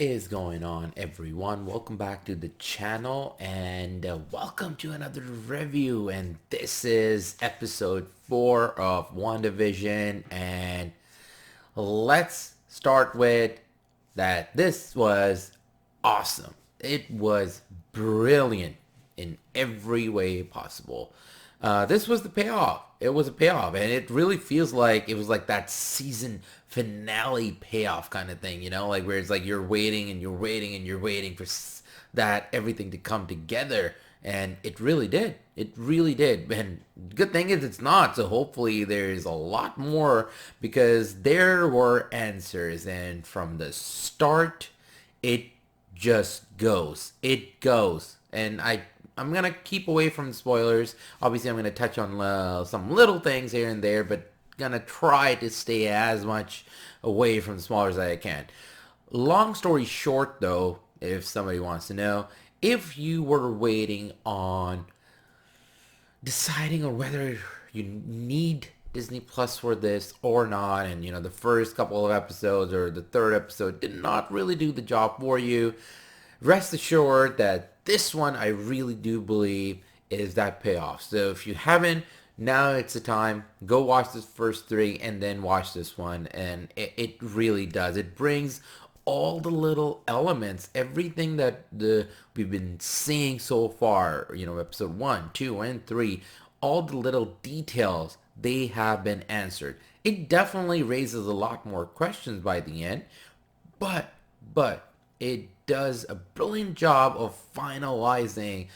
is going on, everyone? Welcome back to the channel and welcome to another review. And this is episode 4 of WandaVision. And let's start with that. This was awesome. It was brilliant in every way possible. This was the payoff. It was a payoff, and it really feels like it was like that season finale payoff kind of thing, like where it's like you're waiting and you're waiting and you're waiting for that everything to come together, and it really did. It really did. And good thing is it's not. So hopefully there's a lot more because there were answers, and from the start, it just goes. It goes. And I'm going to keep away from spoilers. Obviously, I'm going to touch on some little things here and there, but going to try to stay as much away from the spoilers as I can. Long story short, though, if somebody wants to know, if you were waiting on deciding on whether you need Disney Plus for this or not, and the first couple of episodes or the third episode did not really do the job for you, rest assured that this one I really do believe is that payoff. So if you haven't, now it's the time. Go watch this first three and then watch this one, and it really does. It brings all the little elements, everything that we've been seeing so far, episode 1, 2, and 3, all the little details, they have been answered. It definitely raises a lot more questions by the end, but it does a brilliant job of finalizing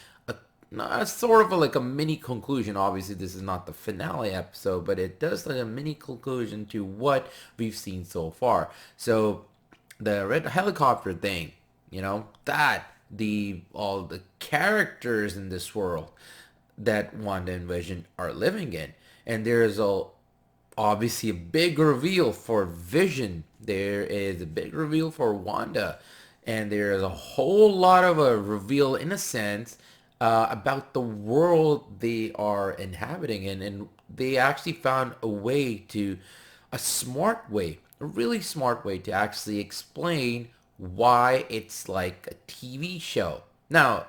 a sort of like a mini conclusion. Obviously, this is not the finale episode, but it does like a mini conclusion to what we've seen so far. So the red helicopter thing, that all the characters in this world that Wanda and Vision are living in, and there's obviously a big reveal for Vision. There is a big reveal for Wanda, and there is a whole lot of a reveal in a sense about the world they are inhabiting in, and they actually found a smart way, a really smart way to actually explain why it's like a TV show. Now,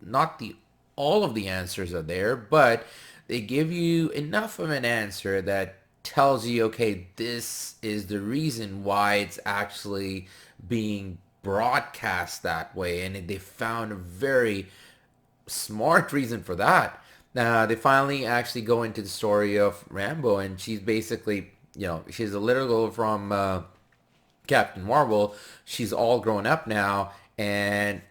not the all of the answers are there, but they give you enough of an answer that tells you, okay, this is the reason why it's actually being broadcast that way, and they found a very smart reason for that. They finally actually go into the story of Rambo, and she's basically, she's a little girl from Captain Marvel. She's all grown up now, and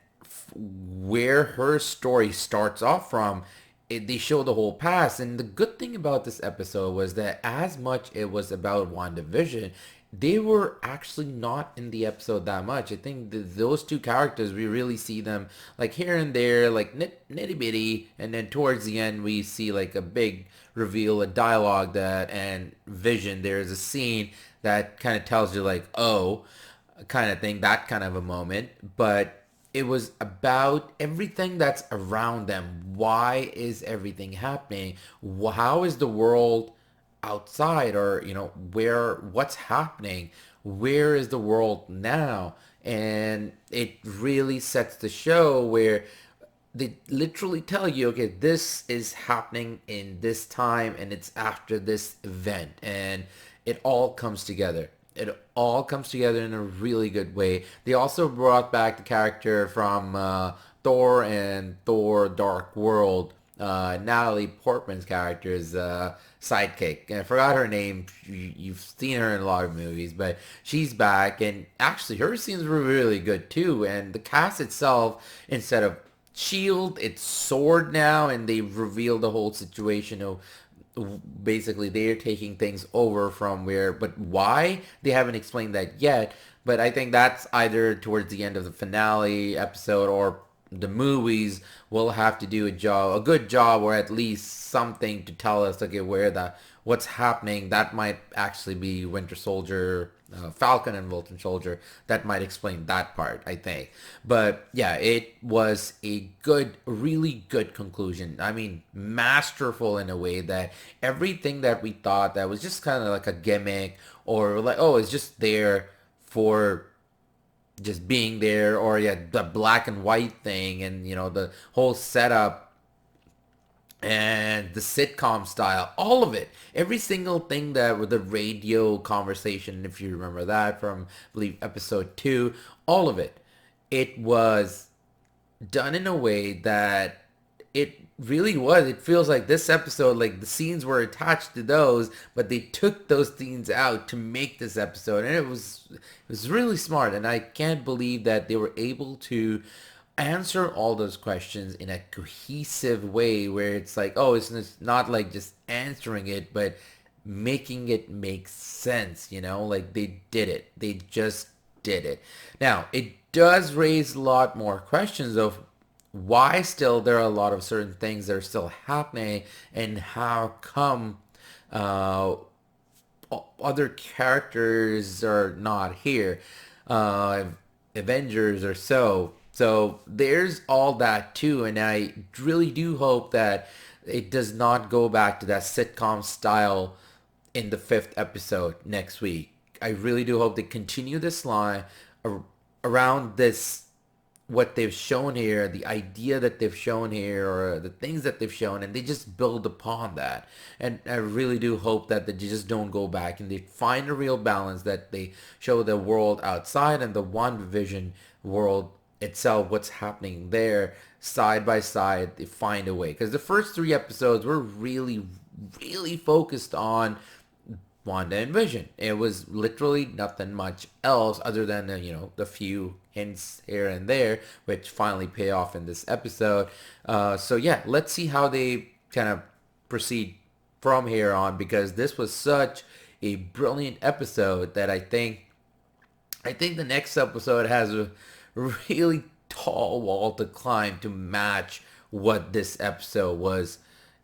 where her story starts off from, they show the whole past. And the good thing about this episode was that as much it was about WandaVision, they were actually not in the episode that much. I think those two characters, we really see them like here and there, like nitty bitty, and then towards the end we see like a big reveal, a dialogue and Vision. There's a scene that kind of tells you like, oh, kind of thing, that kind of a moment. But it was about everything that's around them. Why is everything happening? How is the world outside, or what's happening, where is the world now? And it really sets the show where they literally tell you, okay, this is happening in this time and it's after this event, and it all comes together. It all comes together in a really good way. They also brought back the character from Thor and Thor Dark World, Natalie Portman's character's sidekick. And I forgot her name. You've seen her in a lot of movies, but she's back, and actually her scenes were really good too. And the cast itself, instead of shield, it's sword now, and they revealed the whole situation of basically they're taking things over from where, but why, they haven't explained that yet. But I think that's either towards the end of the finale episode, or the movies will have to do a good job, or at least something to tell us, okay, what's happening. That might actually be Winter Soldier, Falcon and Winter Soldier. That might explain that part, I think. But yeah, it was a really good conclusion. I mean, masterful in a way that everything that we thought that was just kind of like a gimmick, or like, oh, it's just there for just being there, or yeah, the black and white thing, and the whole setup and the sitcom style, all of it, every single thing that with the radio conversation, if you remember that from, I believe, episode 2, all of it, it was done in a way that it really was. It feels like this episode, like the scenes were attached to those, but they took those scenes out to make this episode, and it was really smart. And I can't believe that they were able to answer all those questions in a cohesive way, where it's like, oh, it's not like just answering it, but making it make sense. Like they did it. They just did it. Now, it does raise a lot more questions of why still there are a lot of certain things that are still happening, and how come uh, other characters are not here, uh, Avengers or so. So there's all that too, and I really do hope that it does not go back to that sitcom style in the 5th episode next week. I really do hope they continue this line around this, what they've shown here, the idea that they've shown here, or the things that they've shown, and they just build upon that. And I really do hope that they just don't go back, and they find a real balance, that they show the world outside and the WandaVision world itself, what's happening there, side by side. They find a way, because the first 3 episodes were really, really focused on Wanda and Vision. It was literally nothing much else other than the few hints here and there, which finally pay off in this episode. So yeah, let's see how they kind of proceed from here on, because this was such a brilliant episode that I think the next episode has a really tall wall to climb to match what this episode was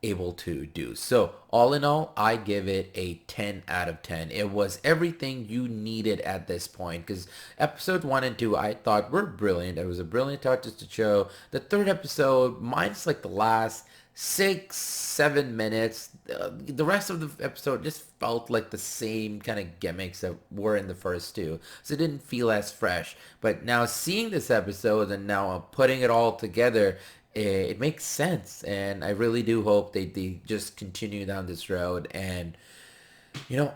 able to do. So all in all, I give it a 10 out of 10. It was everything you needed at this point, because episode 1 and 2 I thought were brilliant. It was a brilliant touch to show. The 3rd episode, minus like the last 6-7 minutes, the rest of the episode just felt like the same kind of gimmicks that were in the first 2, so it didn't feel as fresh. But now seeing this episode, and now putting it all together, it makes sense, and I really do hope they just continue down this road, and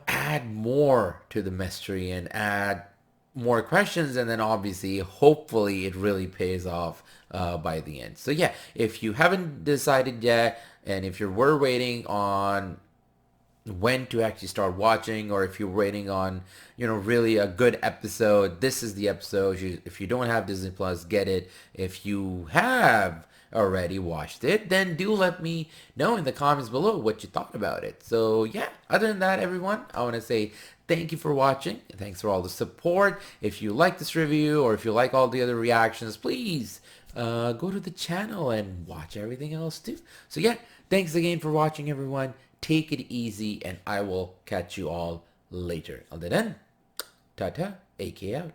add more to the mystery, and add more questions, and then obviously, hopefully, it really pays off by the end. So yeah, if you haven't decided yet, and if you were waiting on when to actually start watching, or if you're waiting on really a good episode, this is the episode. If you don't have Disney Plus, get it. If you have already watched it, then do let me know in the comments below what you thought about it. So yeah, other than that, everyone, I want to say thank you for watching. Thanks for all the support. If you like this review, or if you like all the other reactions, please go to the channel and watch everything else too. So yeah, thanks again for watching, everyone. Take it easy, and I will catch you all later. Until then, ta-ta, AK out.